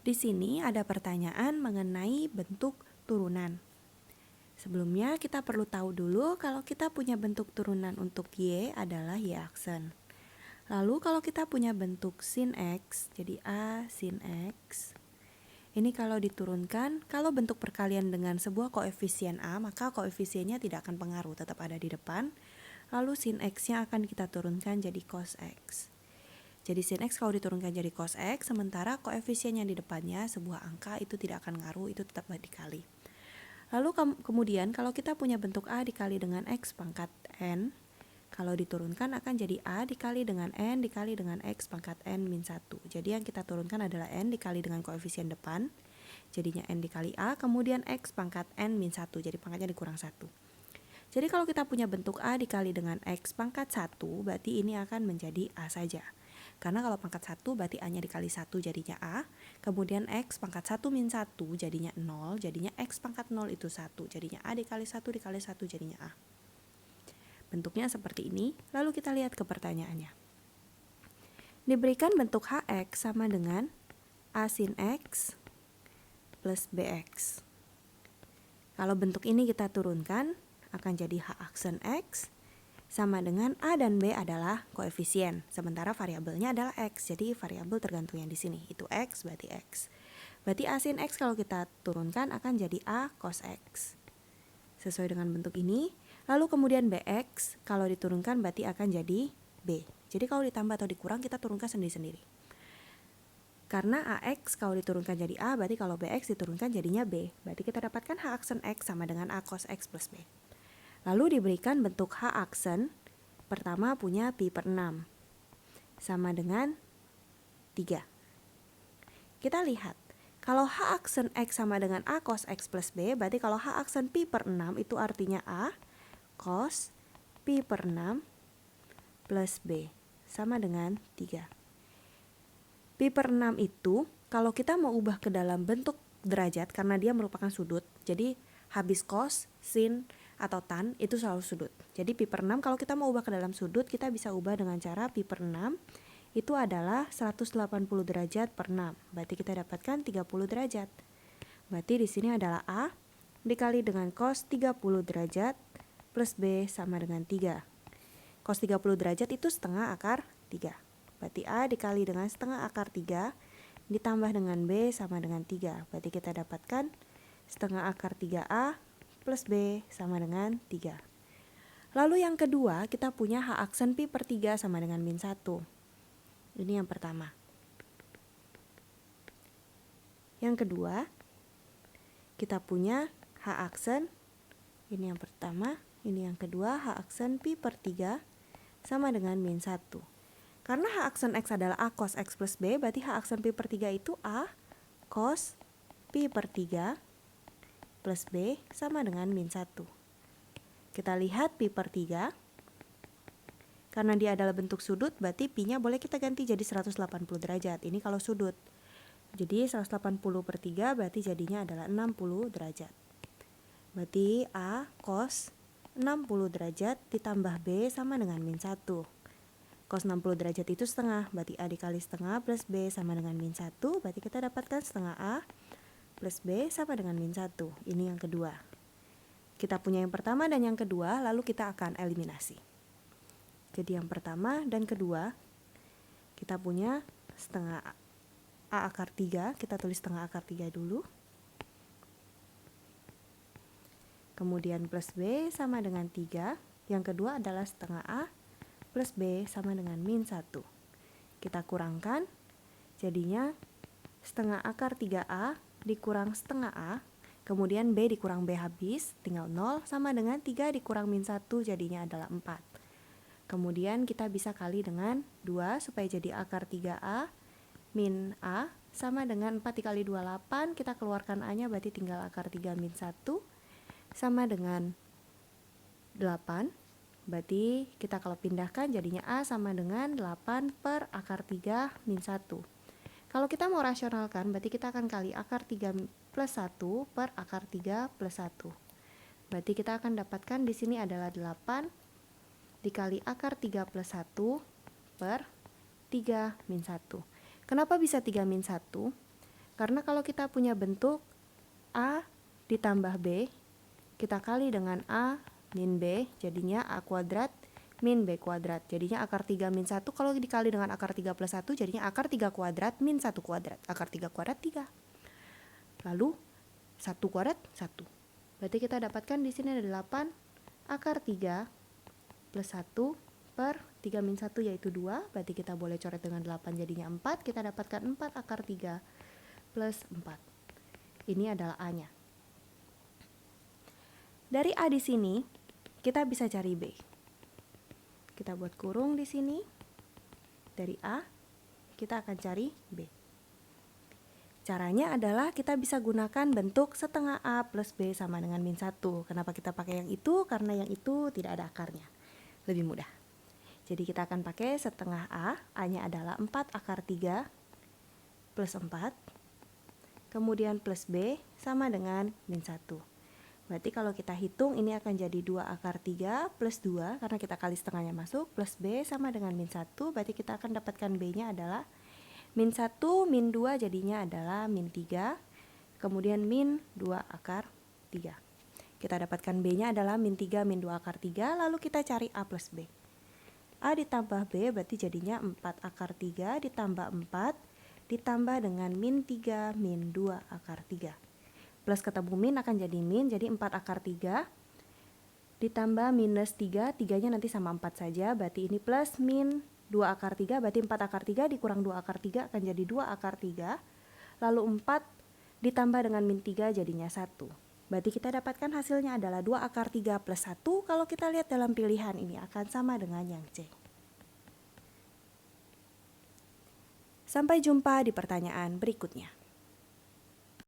Di sini ada pertanyaan mengenai bentuk turunan. Sebelumnya kita perlu tahu dulu kalau kita punya bentuk turunan untuk Y adalah Y aksen. Lalu kalau kita punya bentuk sin X, jadi A sin X. Ini kalau diturunkan, kalau bentuk perkalian dengan sebuah koefisien A, maka koefisiennya tidak akan pengaruh, tetap ada di depan. Lalu sin X-nya akan kita turunkan jadi cos X. Jadi sin X kalau diturunkan jadi cos X, sementara koefisien yang di depannya sebuah angka itu tidak akan ngaruh, itu tetap dikali. Lalu kemudian kalau kita punya bentuk A dikali dengan X pangkat N, kalau diturunkan akan jadi A dikali dengan N dikali dengan X pangkat N min 1. Jadi yang kita turunkan adalah N dikali dengan koefisien depan, jadinya N dikali A, kemudian X pangkat N min 1, jadi pangkatnya dikurang 1. Jadi kalau kita punya bentuk A dikali dengan X pangkat 1, berarti ini akan menjadi A saja. Karena kalau pangkat 1 berarti A-nya dikali 1 jadinya A, kemudian X pangkat 1 min 1 jadinya 0, jadinya X pangkat 0 itu 1, jadinya A dikali 1 dikali 1 jadinya A. Bentuknya seperti ini, lalu kita lihat ke pertanyaannya. Diberikan bentuk HX sama dengan A sin X plus BX. Kalau bentuk ini kita turunkan, akan jadi H aksen X, sama dengan A dan B adalah koefisien, sementara variabelnya adalah X, jadi variabel tergantung yang di sini, itu X berarti X. Berarti A sin X kalau kita turunkan akan jadi A cos X. Sesuai dengan bentuk ini, lalu kemudian BX kalau diturunkan berarti akan jadi B. Jadi kalau ditambah atau dikurang kita turunkan sendiri-sendiri. Karena AX kalau diturunkan jadi A, berarti kalau BX diturunkan jadinya B. Berarti kita dapatkan H aksen X sama dengan A cos X plus B. Lalu diberikan bentuk H aksen, pertama punya pi per 6, sama dengan 3. Kita lihat, kalau H aksen X sama dengan A cos X plus B, berarti kalau H aksen pi per 6 itu artinya A cos pi per 6 plus B, sama dengan 3. Pi per 6 itu, kalau kita mau ubah ke dalam bentuk derajat, karena dia merupakan sudut, jadi habis cos, sin, atau tan itu selalu sudut. Jadi pi per 6 kalau kita mau ubah ke dalam sudut, kita bisa ubah dengan cara pi per 6 itu adalah 180 derajat per 6. Berarti kita dapatkan 30 derajat. Berarti di sini adalah A dikali dengan cos 30 derajat plus B sama dengan 3. Cos 30 derajat itu setengah akar 3. Berarti A dikali dengan setengah akar 3 ditambah dengan B sama dengan 3. Berarti kita dapatkan setengah akar 3A plus B sama dengan 3. Lalu yang kedua, kita punya H aksen pi per 3 sama dengan min 1. Ini yang pertama. Yang kedua, kita punya H aksen, ini yang pertama, ini yang kedua, H aksen pi per 3 sama dengan min 1. Karena H aksen X adalah A cos X plus B, berarti H aksen pi per 3 itu A cos pi per 3 plus B sama dengan min 1. Kita lihat pi per 3, karena dia adalah bentuk sudut, berarti pi-nya boleh kita ganti jadi 180 derajat. Ini kalau sudut. Jadi 180 per 3 berarti jadinya adalah 60 derajat. Berarti A cos 60 derajat ditambah B sama dengan min 1. Cos 60 derajat itu setengah, berarti A dikali setengah plus B sama dengan min 1. Berarti kita dapatkan setengah A plus B sama dengan min 1. Ini yang kedua. Kita punya yang pertama dan yang kedua, lalu kita akan eliminasi. Jadi yang pertama dan kedua, kita punya setengah A akar 3, kita tulis setengah akar 3 dulu. Kemudian plus B sama dengan 3. Yang kedua adalah setengah A plus B sama dengan min 1. Kita kurangkan, jadinya setengah akar 3A dikurang setengah A, kemudian B dikurang B habis, tinggal 0, sama dengan 3 dikurang min 1 jadinya adalah 4. Kemudian kita bisa kali dengan 2 supaya jadi akar 3A min A sama dengan 4 dikali 2, 8, kita keluarkan A-nya berarti tinggal akar 3 min 1 sama dengan 8. Berarti kita kalau pindahkan jadinya A sama dengan 8 per akar 3 min 1. Kalau kita mau rasionalkan, berarti kita akan kali akar 3 plus 1 per akar 3 plus 1. Berarti kita akan dapatkan di sini adalah 8 dikali akar 3 plus 1 per 3 min 1. Kenapa bisa 3 min 1? Karena kalau kita punya bentuk A ditambah B, kita kali dengan A min B, jadinya A kuadrat min B kuadrat. Jadinya akar 3 min 1 kalau dikali dengan akar 3 plus 1, jadinya akar 3 kuadrat min 1 kuadrat. Akar 3 kuadrat 3. Lalu 1 kuadrat 1. Berarti kita dapatkan di sini ada 8 akar 3 plus 1 per 3 min 1 yaitu 2. Berarti kita boleh coret dengan 8 jadinya 4. Kita dapatkan 4 akar 3 plus 4. Ini adalah A-nya. Dari A di sini, kita bisa cari B. Kita buat kurung di sini. Dari A, kita akan cari B. Caranya adalah kita bisa gunakan bentuk setengah A plus B sama dengan min 1. Kenapa kita pakai yang itu? Karena yang itu tidak ada akarnya. Lebih mudah. Jadi kita akan pakai setengah A. A-nya adalah 4 akar 3 plus 4. Kemudian plus B sama dengan min 1. Berarti kalau kita hitung ini akan jadi 2 akar 3 plus 2 karena kita kali setengahnya masuk, plus B sama dengan min 1. Berarti kita akan dapatkan B-nya adalah min 1 min 2 jadinya adalah min 3. Kemudian min 2 akar 3. Kita dapatkan B-nya adalah min 3 min 2 akar 3. Lalu kita cari A plus B. A ditambah B berarti jadinya 4 akar 3 ditambah 4 ditambah dengan min 3 min 2 akar 3. Plus ketemu min akan jadi min, jadi 4 akar 3 ditambah minus 3, 3-nya nanti sama 4 saja, berarti ini plus min 2 akar 3, berarti 4 akar 3 dikurang 2 akar 3 akan jadi 2 akar 3, lalu 4 ditambah dengan min 3 jadinya 1. Berarti kita dapatkan hasilnya adalah 2 akar 3 plus 1, kalau kita lihat dalam pilihan ini akan sama dengan yang C. Sampai jumpa di pertanyaan berikutnya.